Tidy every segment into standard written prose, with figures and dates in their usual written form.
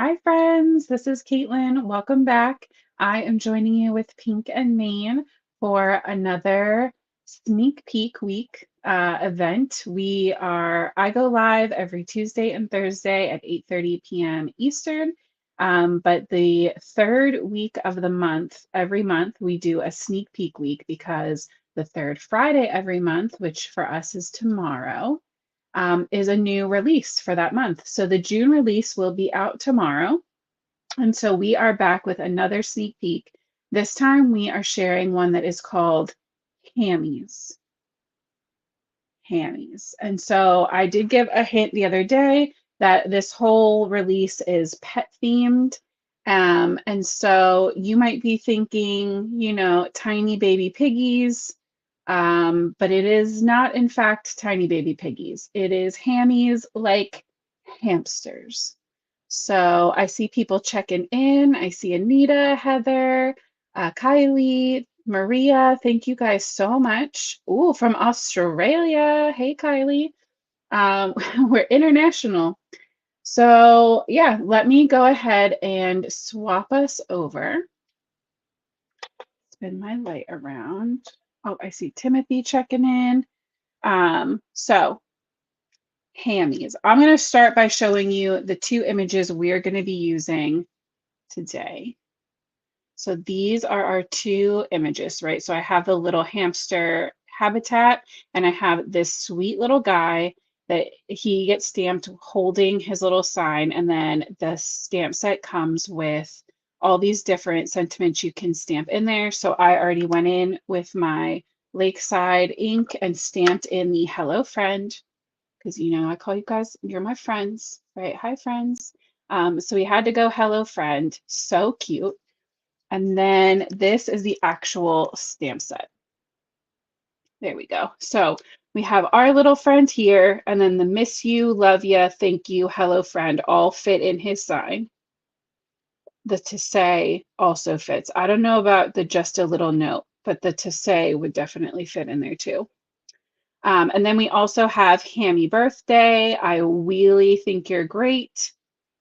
Hi, friends. This is Caitlin. Welcome back. I am joining you with Pink and Main for another sneak peek week event. I go live every Tuesday and Thursday at 8:30 p.m. Eastern. But the third week of the month, every month, we do a sneak peek week because the third Friday every month, which for us is tomorrow, is a new release for that month. So the June release will be out tomorrow. And so we are back with another sneak peek. This time we are sharing one that is called Hammies. Hammies. And so I did give a hint the other day that this whole release is pet themed. And so you might be thinking, tiny baby piggies, but it is not, in fact, tiny baby piggies. It is hammies like hamsters. So I see people checking in. I see Anita, Heather, Kylie, Maria. Thank you guys so much. Ooh, from Australia. Hey, Kylie. We're international. So yeah, let me go ahead and swap us over. Spin my light around. Oh, I see Timothy checking in. So hammies. I'm going to start by showing you the two images we're going to be using today. So these are our two images, right? So I have the little hamster habitat, and I have this sweet little guy that he gets stamped holding his little sign, and then the stamp set comes with all these different sentiments you can stamp in there. So I already went in with my Lakeside ink and stamped in the Hello Friend, because I call you guys, you're my friends, right? Hi, friends. So we had to go Hello Friend, so cute. And then this is the actual stamp set. There we go. So we have our little friend here, and then the miss you, love ya, thank you, hello friend all fit in his sign. The to say also fits. I don't know about the just a little note, but the to say would definitely fit in there too. And then we also have Hammy birthday. I really think you're great.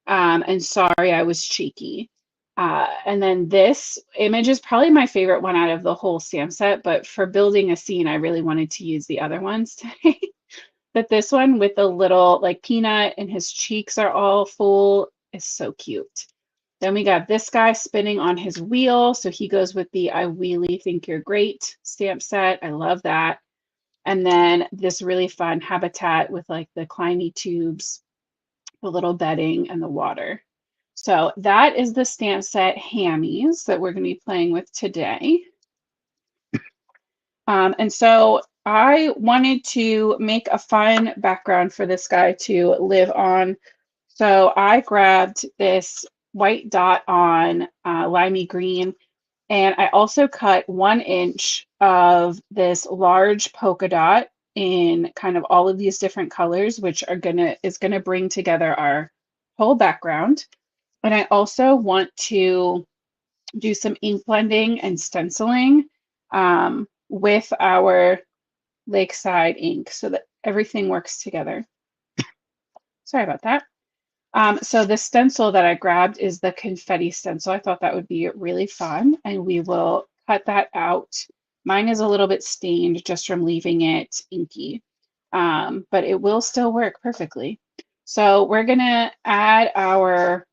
And sorry, I was cheeky. And then this image is probably my favorite one out of the whole stamp set, but for building a scene, I really wanted to use the other ones today. But this one with the little like peanut and his cheeks are all full is so cute. Then we got this guy spinning on his wheel. So he goes with the I really think you're great stamp set. I love that. And then this really fun habitat with like the climbing tubes, the little bedding, and the water. So that is the stamp set Hammies that we're going to be playing with today. And so I wanted to make a fun background for this guy to live on. So I grabbed this white dot on limey green, and I also cut 1 inch of this large polka dot in kind of all of these different colors, which is gonna bring together our whole background. And I also want to do some ink blending and stenciling with our Lakeside ink so that everything works together. Sorry about that. So the stencil that I grabbed is the confetti stencil. I thought that would be really fun, and we will cut that out. Mine is a little bit stained just from leaving it inky, but it will still work perfectly. So we're gonna add our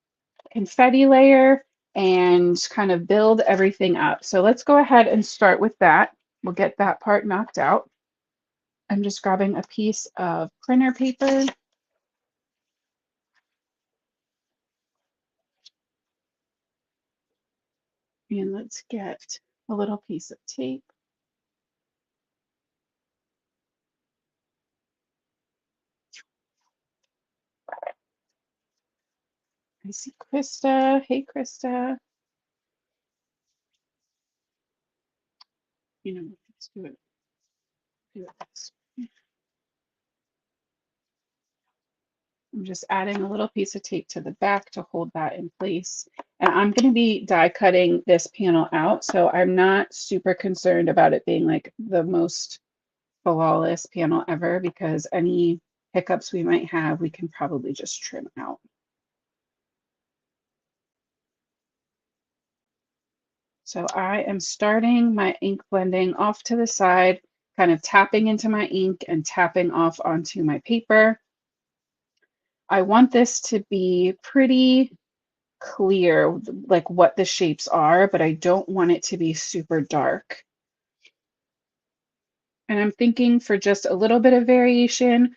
confetti layer and kind of build everything up. So let's go ahead and start with that. We'll get that part knocked out. I'm just grabbing a piece of printer paper. And let's get a little piece of tape. I see Krista. Hey, Krista. Let's do it. This. I'm just adding a little piece of tape to the back to hold that in place. And I'm going to be die cutting this panel out, so I'm not super concerned about it being like the most flawless panel ever, because any hiccups we might have, we can probably just trim out. So I am starting my ink blending off to the side, kind of tapping into my ink and tapping off onto my paper. I want this to be pretty clear, like what the shapes are, but I don't want it to be super dark. And I'm thinking for just a little bit of variation,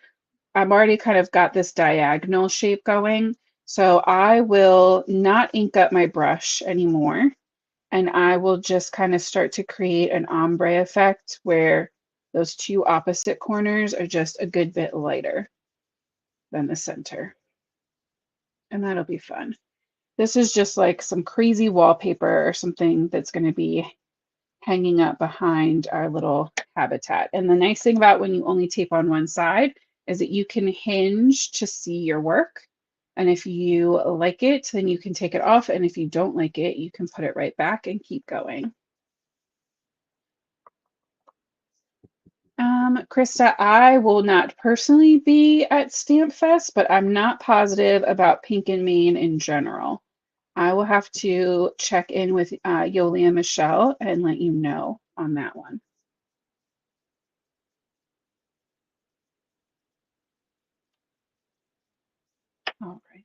I've already kind of got this diagonal shape going. So I will not ink up my brush anymore. And I will just kind of start to create an ombre effect where those two opposite corners are just a good bit lighter than the center. And that'll be fun. This is just like some crazy wallpaper or something that's going to be hanging up behind our little habitat. And the nice thing about when you only tape on one side is that you can hinge to see your work. And if you like it, then you can take it off. And if you don't like it, you can put it right back and keep going. Krista, I will not personally be at Stamp Fest, but I'm not positive about Pink and Main in general. I will have to check in with Yoli and Michelle and let you know on that one. All right.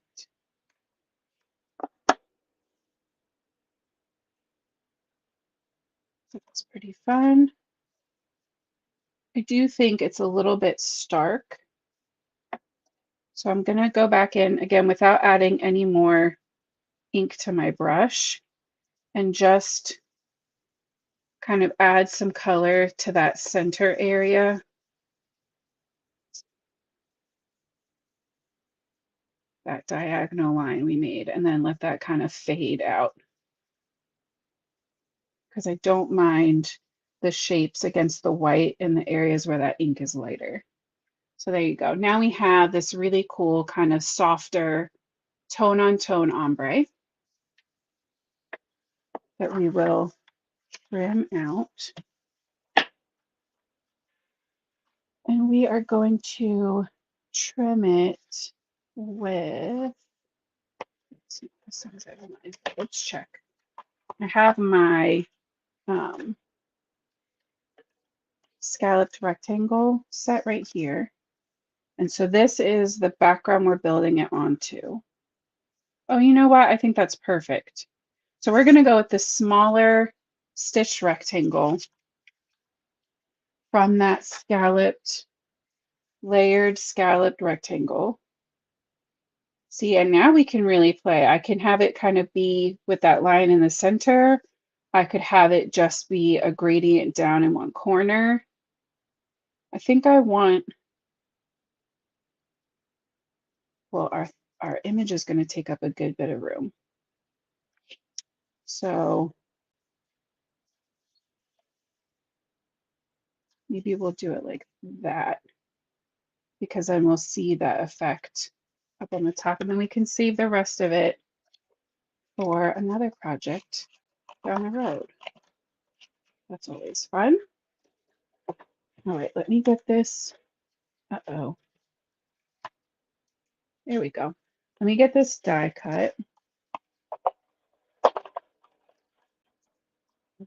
So that's pretty fun. I do think it's a little bit stark. So I'm going to go back in again without adding any more ink to my brush and just kind of add some color to that center area. That diagonal line we made, and then let that kind of fade out. Because I don't mind the shapes against the white in the areas where that ink is lighter. So there you go. Now we have this really cool kind of softer tone on tone ombre that we will trim out. And we are going to trim it with, let's check. I have my scalloped rectangle set right here. And so this is the background we're building it onto. Oh, you know what? I think that's perfect. So we're going to go with the smaller stitch rectangle from that layered scalloped rectangle. See, and now we can really play. I can have it kind of be with that line in the center. I could have it just be a gradient down in one corner. I think I want, well, our image is going to take up a good bit of room. So maybe we'll do it like that, because then we'll see that effect up on the top, and then we can save the rest of it for another project down the road. That's always fun. All right, let me get this. Uh-oh. There we go. Let me get this die cut. I'll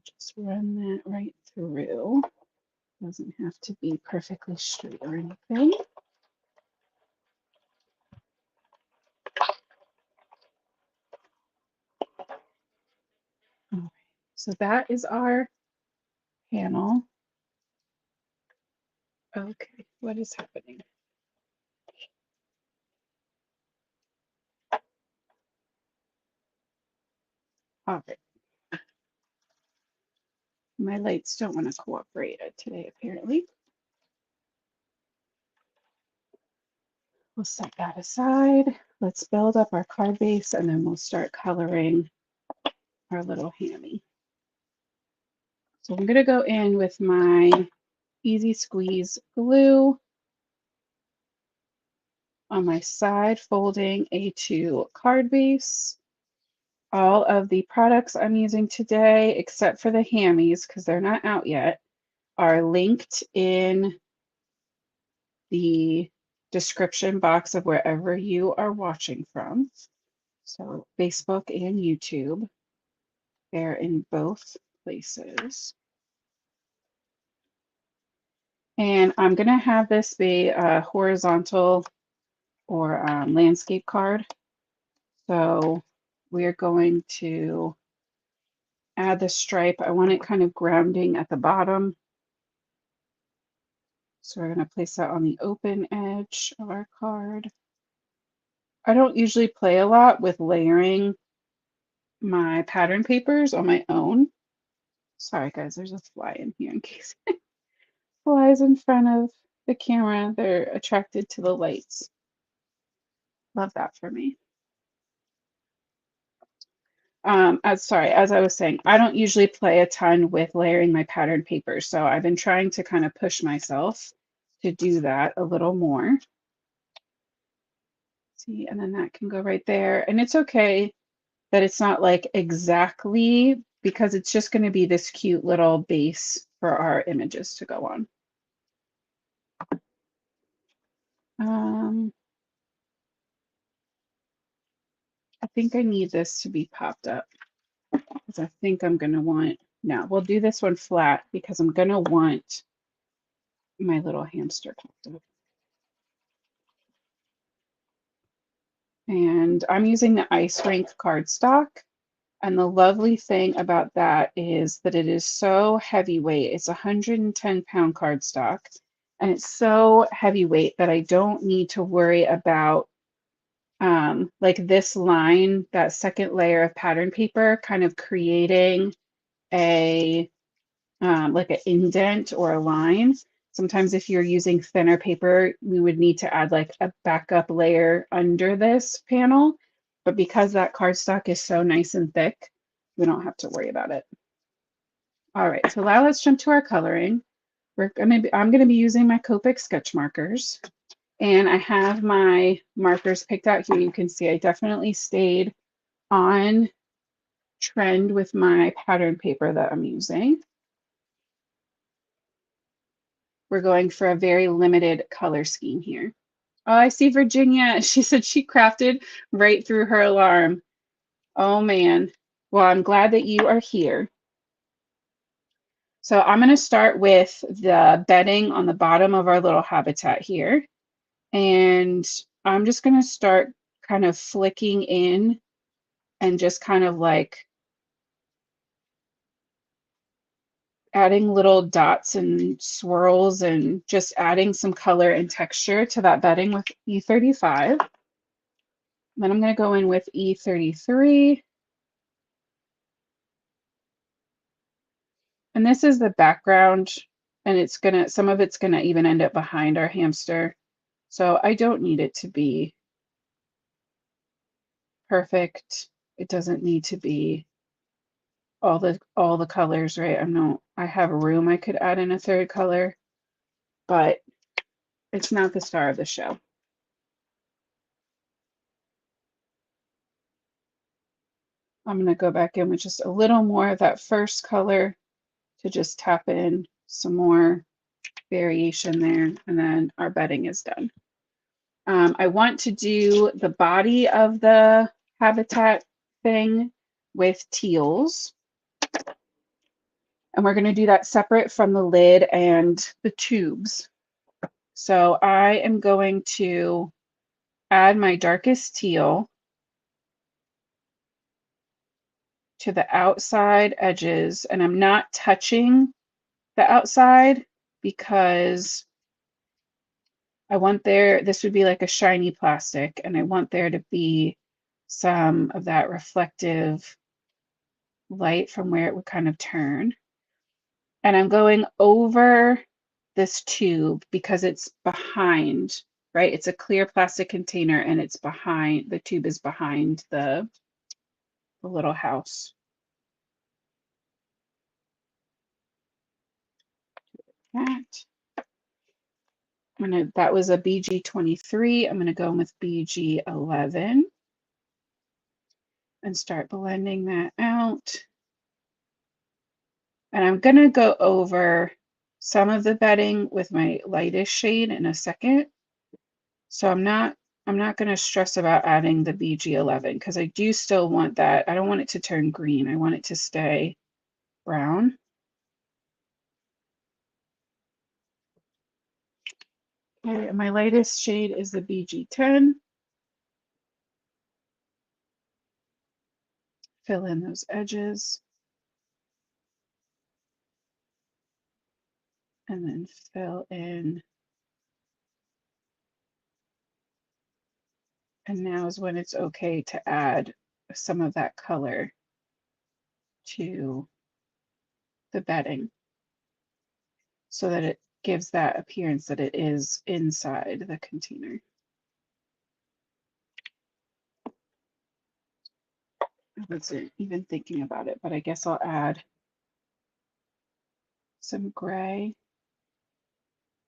just run that right through. Doesn't have to be perfectly straight or anything. All right, so that is our panel. Okay, what is happening? All right. My lights don't want to cooperate today, apparently. We'll set that aside. Let's build up our card base, and then we'll start coloring our little hammy. So I'm going to go in with my Easy Squeeze glue on my side folding A2 card base. All of the products I'm using today, except for the hammies, because they're not out yet, are linked in the description box of wherever you are watching from. So Facebook and YouTube. there in both places. And I'm going to have this be a horizontal or landscape card. So we're going to add the stripe. I want it kind of grounding at the bottom. So we're going to place that on the open edge of our card. I don't usually play a lot with layering my pattern papers on my own. Sorry guys, there's a fly in here in case it flies in front of the camera. They're attracted to the lights. Love that for me. As I was saying, I don't usually play a ton with layering my pattern papers, so I've been trying to kind of push myself to do that a little more. See, and then that can go right there. And it's okay that it's not like exactly, because it's just going to be this cute little base for our images to go on. I think I need this to be popped up because I think I'm going to want, no, we'll do this one flat because I'm going to want my little hamster popped up. And I'm using the Ice Rink cardstock. And the lovely thing about that is that it is so heavyweight. It's 110-pound cardstock. And it's so heavyweight that I don't need to worry about like this line, that second layer of pattern paper, kind of creating a like an indent or a line. Sometimes if you're using thinner paper, we would need to add like a backup layer under this panel. But because that cardstock is so nice and thick, we don't have to worry about it. All right, so now let's jump to our coloring. I'm gonna be using my Copic sketch markers. And I have my markers picked out here. You can see I definitely stayed on trend with my pattern paper that I'm using. We're going for a very limited color scheme here. Oh, I see Virginia. She said she crafted right through her alarm. Oh man. Well, I'm glad that you are here. So I'm going to start with the bedding on the bottom of our little habitat here. And I'm just going to start kind of flicking in and just kind of like adding little dots and swirls and just adding some color and texture to that bedding with E35. Then I'm going to go in with E33. And this is the background, and it's gonna, some of it's gonna even end up behind our hamster. So I don't need it to be perfect. It doesn't need to be all the colors, right? I have room I could add in a third color, but it's not the star of the show. I'm gonna go back in with just a little more of that first color to just tap in some more variation there, and then our bedding is done. I want to do the body of the habitat thing with teals. And we're going to do that separate from the lid and the tubes. So I am going to add my darkest teal to the outside edges, and I'm not touching the outside because I want this would be like a shiny plastic, and I want there to be some of that reflective light from where it would kind of turn. And I'm going over this tube because it's behind, right? It's a clear plastic container and it's behind, the tube is behind the little house. That was a BG23. I'm gonna go in with BG11 and start blending that out. And I'm gonna go over some of the bedding with my lightest shade in a second. So I'm I'm not going to stress about adding the BG11 because I do still want that. I don't want it to turn green. I want it to stay brown. Okay, and my lightest shade is the BG10. Fill in those edges. And then fill in. And now is when it's okay to add some of that color to the bedding so that it gives that appearance that it is inside the container. I wasn't even thinking about it, but I guess I'll add some gray.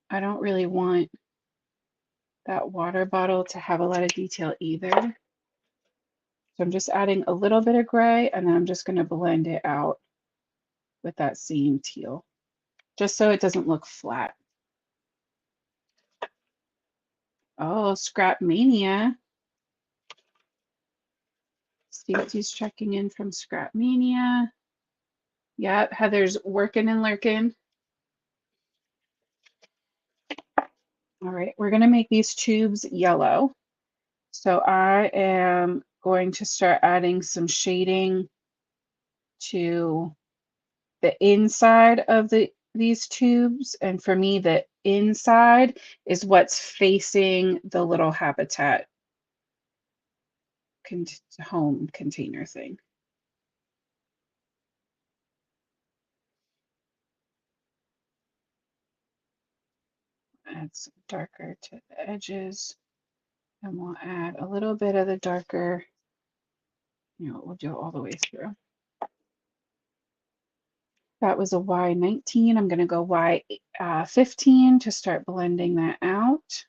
I don't really want that water bottle to have a lot of detail either. So I'm just adding a little bit of gray and then I'm just going to blend it out with that same teal, just so it doesn't look flat. Oh, Scrap Mania. Stacy's checking in from Scrap Mania. Yep, Heather's working and lurking. All right, we're going to make these tubes yellow. So I am going to start adding some shading to the inside of these tubes. And for me, the inside is what's facing the little habitat home container thing. Add some darker to the edges. And we'll add a little bit of the darker, we'll do it all the way through. That was a Y19. I'm going to go Y15 to start blending that out.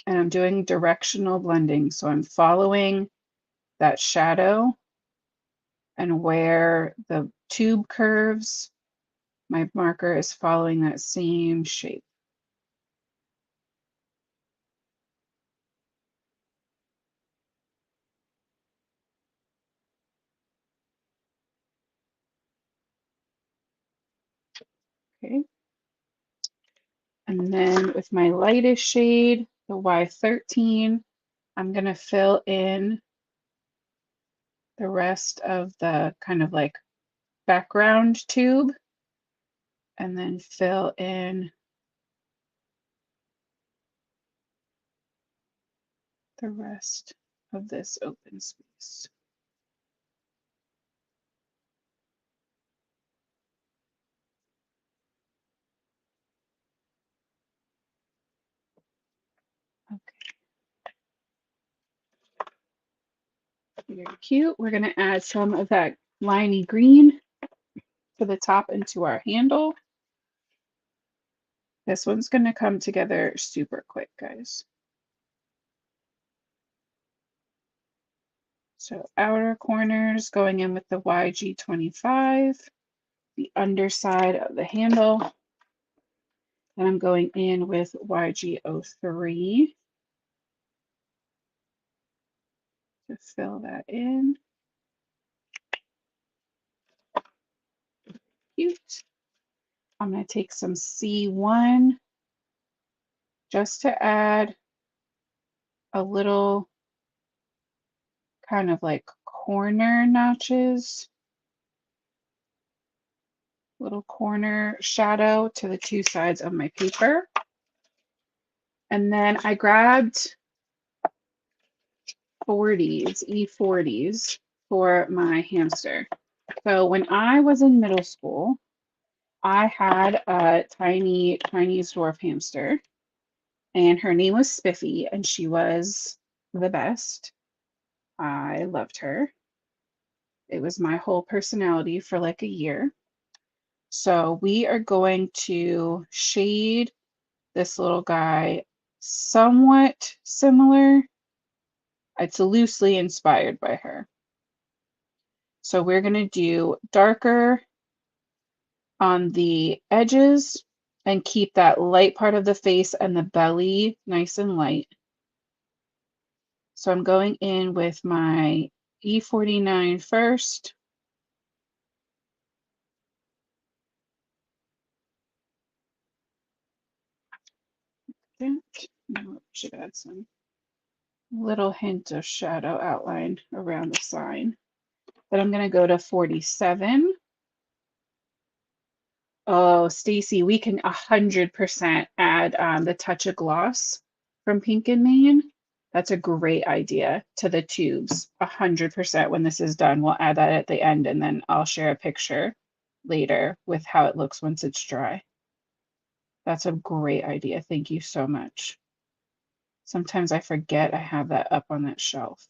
And I'm doing directional blending. So I'm following that shadow and where the tube curves, my marker is following that same shape. Okay. And then with my lightest shade, the Y13, I'm going to fill in the rest of the kind of like background tube and then fill in the rest of this open space. Okay. Very cute. We're going to add some of that liney green to the top into our handle. This one's going to come together super quick, guys. So outer corners going in with the YG25, the underside of the handle, and I'm going in with YG03 to fill that in. Cute. I'm going to take some C1 just to add a little kind of like corner notches, little corner shadow to the two sides of my paper. And then I grabbed 40s, E40s for my hamster. So when I was in middle school, I had a tiny Chinese dwarf hamster, and her name was Spiffy, and she was the best. I loved her. It was my whole personality for like a year. So we are going to shade this little guy somewhat similar. It's loosely inspired by her. So we're going to do darker on the edges and keep that light part of the face and the belly nice and light. So I'm going in with my E49 first. Should add some little hint of shadow outline around the sign. Then I'm going to go to 47. Oh, Stacy, we can 100% add the touch of gloss from Pink and Main. That's a great idea to the tubes. 100% when this is done, we'll add that at the end and then I'll share a picture later with how it looks once it's dry. That's a great idea. Thank you so much. Sometimes I forget I have that up on that shelf.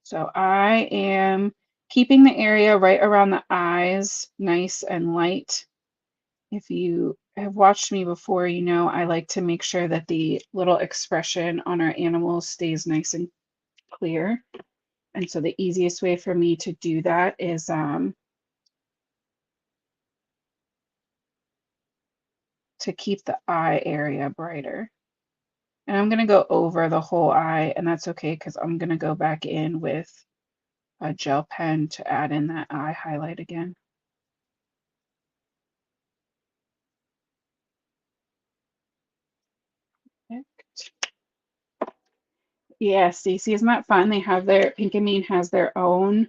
So I am keeping the area right around the eyes nice and light. If you have watched me before, you know I like to make sure that the little expression on our animals stays nice and clear. And so the easiest way for me to do that is to keep the eye area brighter. And I'm going to go over the whole eye, and that's okay because I'm going to go back in with a gel pen to add in that eye highlight again. Yeah, Stacey, isn't that fun? They have their Pink and Mean has their own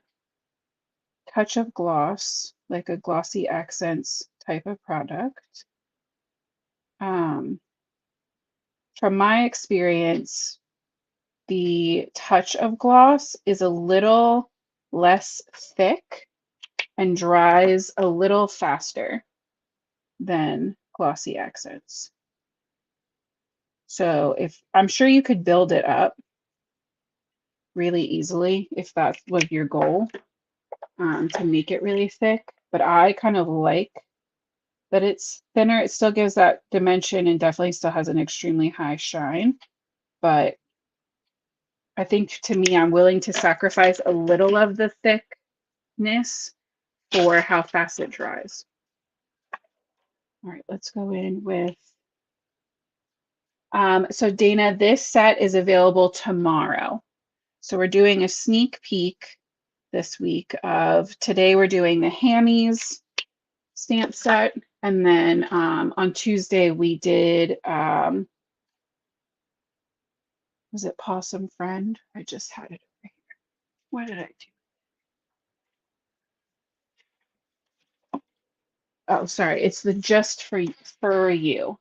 touch of gloss, like a glossy accents type of product. From my experience, the touch of gloss is a little less thick and dries a little faster than glossy accents. So if I'm sure you could build it up really easily if that was your goal, to make it really thick, but I kind of like that it's thinner. It still gives that dimension and definitely still has an extremely high shine, but I think to me, I'm willing to sacrifice a little of the thickness for how fast it dries. All right, let's go in with, so Dana, this set is available tomorrow. So we're doing a sneak peek this week of, today we're doing the Hammies stamp set. And then on Tuesday we did, was it Possum Friend? I just had it over here. What did I do? Oh, sorry. It's the Just for You.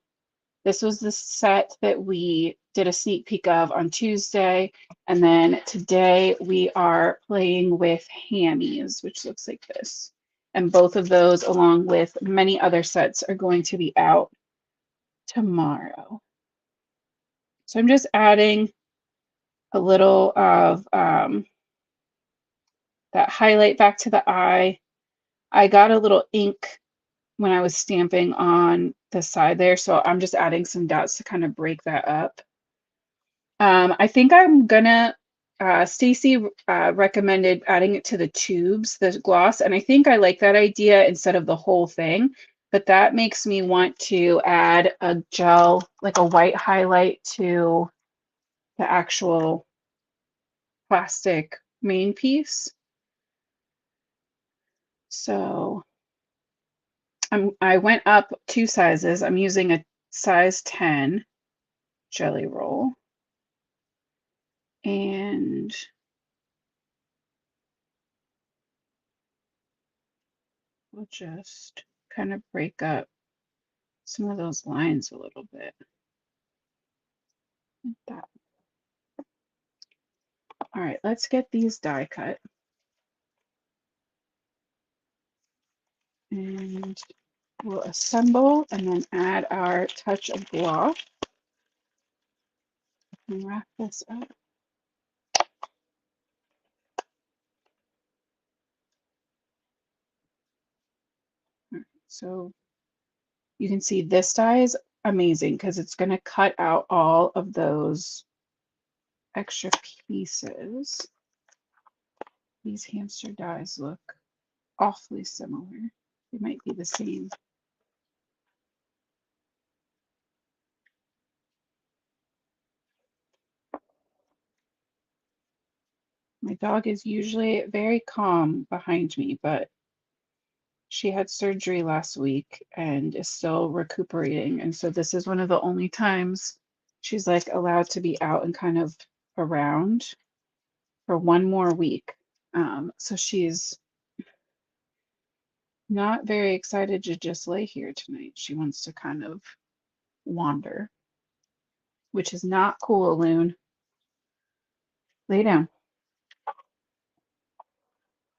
This was the set that we did a sneak peek of on Tuesday. And then today we are playing with Hammies, which looks like this. And both of those, along with many other sets, are going to be out tomorrow. So I'm just adding a little of that highlight back to the eye. I got a little ink when I was stamping on the side there, so I'm just adding some dots to kind of break that up. I think I'm gonna, Stacy recommended adding it to the tubes, the gloss, and I think I like that idea instead of the whole thing, but that makes me want to add a gel, like a white highlight to the actual plastic main piece. So I went up 2 sizes. I'm using a size 10 jelly roll. And we'll just kind of break up some of those lines a little bit. Like that. All right, let's get these die cut. And we'll assemble and then add our touch of gloss. And wrap this up. Right, so you can see this die is amazing because it's going to cut out all of those extra pieces. These hamster dies look awfully similar. They might be the same My dog is usually very calm behind me, but she had surgery last week and is still recuperating. And so this is one of the only times she's like allowed to be out and kind of around for one more week. So she's not very excited to just lay here tonight. She wants to kind of wander, which is not cool, Loon. Lay down.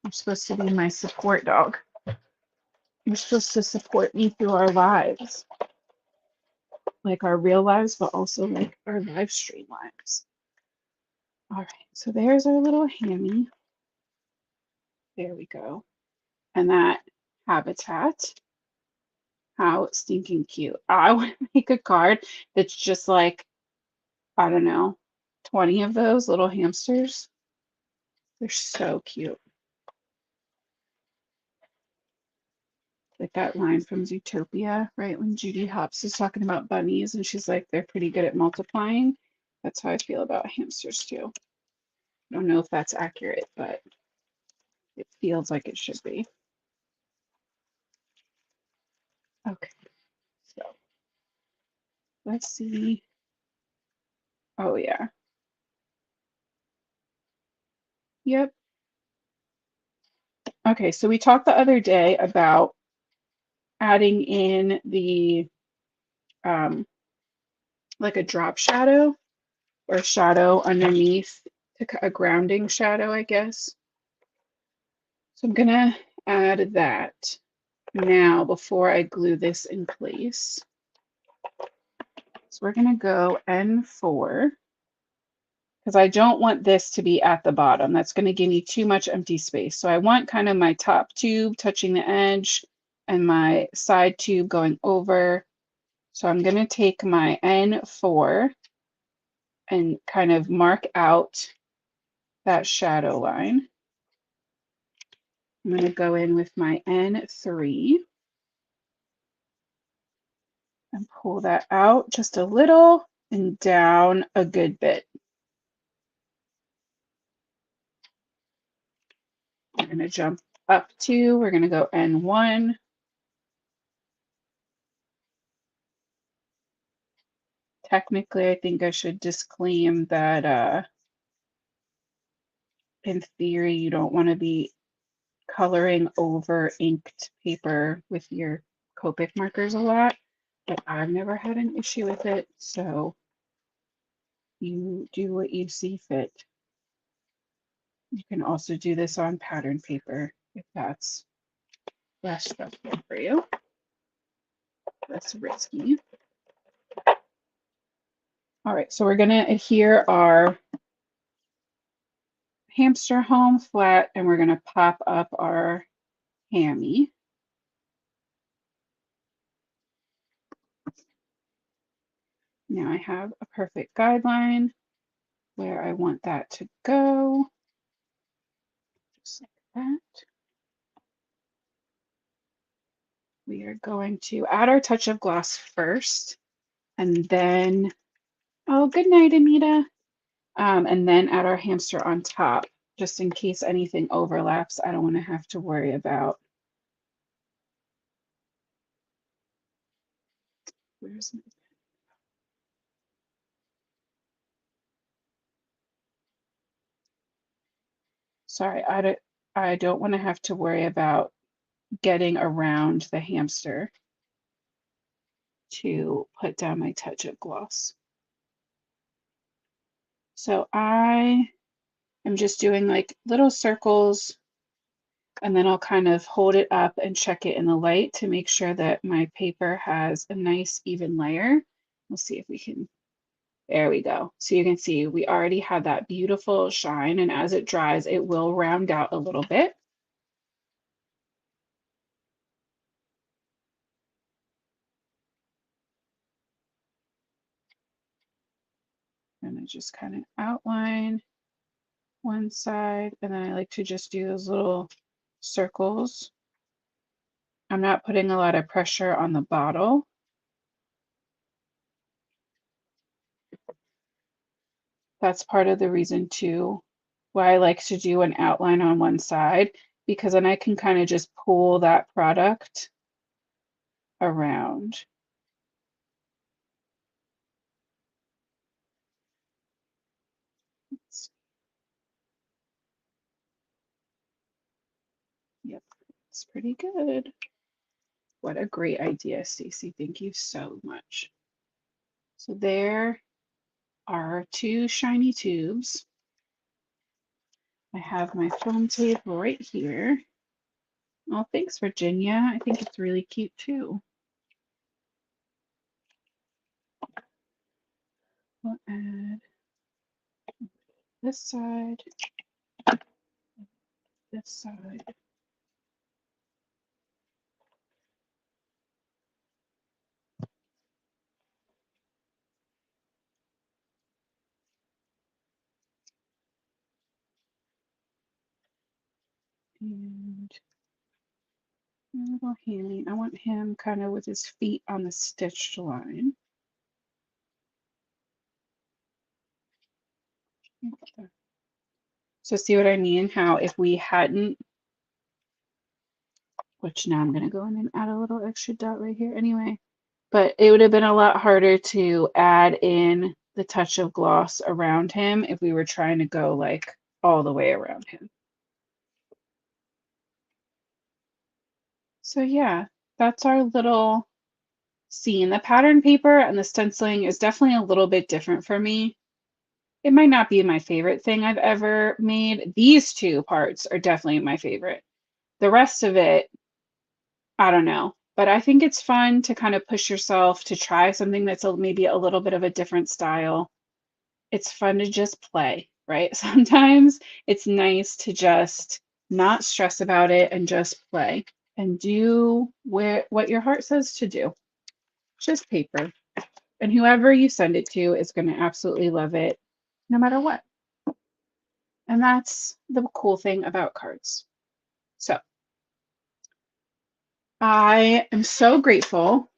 You're supposed to be my support dog. You're supposed to support me through our lives, like our real lives, but also like our live stream lives. All right, so there's our little hammy. There we go. And that habitat, how stinking cute. I would make a card that's just like, I don't know, 20 of those little hamsters. They're so cute. Like that line from Zootopia, right? When Judy Hopps is talking about bunnies and she's like, they're pretty good at multiplying. That's how I feel about hamsters too. I don't know if that's accurate, but it feels like it should be. Okay, so let's see. Oh, yeah. Yep. Okay, so we talked the other day about adding in the um, like a drop shadow or shadow underneath a grounding shadow, I guess. So I'm gonna add that now before I glue this in place. So we're gonna go N4 because I don't want this to be at the bottom. That's going to give me too much empty space. So I want kind of my top tube touching the edge and my side tube going over. So I'm going to take my N4 and kind of mark out that shadow line. I'm going to go in with my N3 and pull that out just a little and down a good bit. We're going to jump up to, we're going to go N1. Technically, I think I should disclaim that in theory, you don't want to be coloring over inked paper with your Copic markers a lot, but I've never had an issue with it, so you do what you see fit. You can also do this on pattern paper if that's less stressful for you, less risky. All right, so we're going to adhere our hamster home flat and we're going to pop up our hammy. Now I have a perfect guideline where I want that to go, just like that. We are going to add our touch of gloss first, and then, oh, good night, Anita. And then add our hamster on top, just in case anything overlaps. I don't want to have to worry about. Where's my... Sorry, I don't want to have to worry about getting around the hamster to put down my touch of gloss. So I am just doing like little circles and then I'll kind of hold it up and check it in the light to make sure that my paper has a nice even layer. We'll see if we can, there we go. So you can see we already have that beautiful shine, and as it dries, it will round out a little bit. And I just kind of outline one side, and then I like to just do those little circles. I'm not putting a lot of pressure on the bottle. That's part of the reason too why I like to do an outline on one side, because then I can kind of just pull that product around. Yep, it's pretty good. What a great idea, Stacy. Thank you so much. So there are two shiny tubes. I have my foam tape right here. Oh, thanks, Virginia. I think it's really cute too. We'll add this side, this side. And a little Hammy. I want him kind of with his feet on the stitched line. So see what I mean? How if we hadn't, which now I'm going to go in and add a little extra dot right here anyway, but it would have been a lot harder to add in the touch of gloss around him if we were trying to go like all the way around him. So yeah, that's our little scene. The pattern paper and the stenciling is definitely a little bit different for me. It might not be my favorite thing I've ever made. These two parts are definitely my favorite. The rest of it, I don't know. But I think it's fun to kind of push yourself to try something that's maybe a little bit of a different style. It's fun to just play, right? Sometimes it's nice to just not stress about it and just play and do what your heart says to do. Just paper. And whoever you send it to is going to absolutely love it no matter what. And that's the cool thing about cards. So I am so grateful,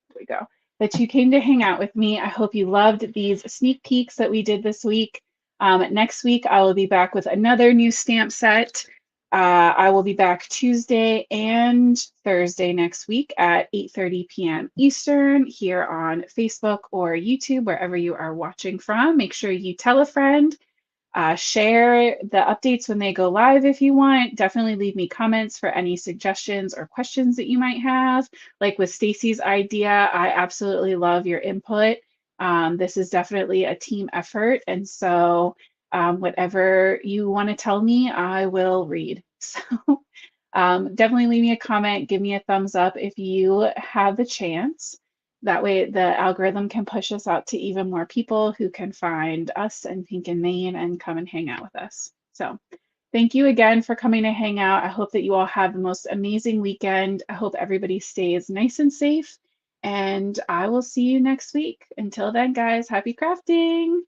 there we go, that you came to hang out with me. I hope you loved these sneak peeks that we did this week. Next week, I will be back with another new stamp set. I will be back Tuesday and Thursday next week at 8:30 p.m. Eastern here on Facebook or YouTube, wherever you are watching from. Make sure you tell a friend. Share the updates when they go live if you want. Definitely leave me comments for any suggestions or questions that you might have. Like with Stacy's idea, I absolutely love your input. This is definitely a team effort. And so whatever you want to tell me, I will read. So definitely leave me a comment. Give me a thumbs up if you have the chance. That way the algorithm can push us out to even more people who can find us and Pink and Main and come and hang out with us. So thank you again for coming to hang out. I hope that you all have the most amazing weekend. I hope everybody stays nice and safe. And I will see you next week. Until then, guys, happy crafting.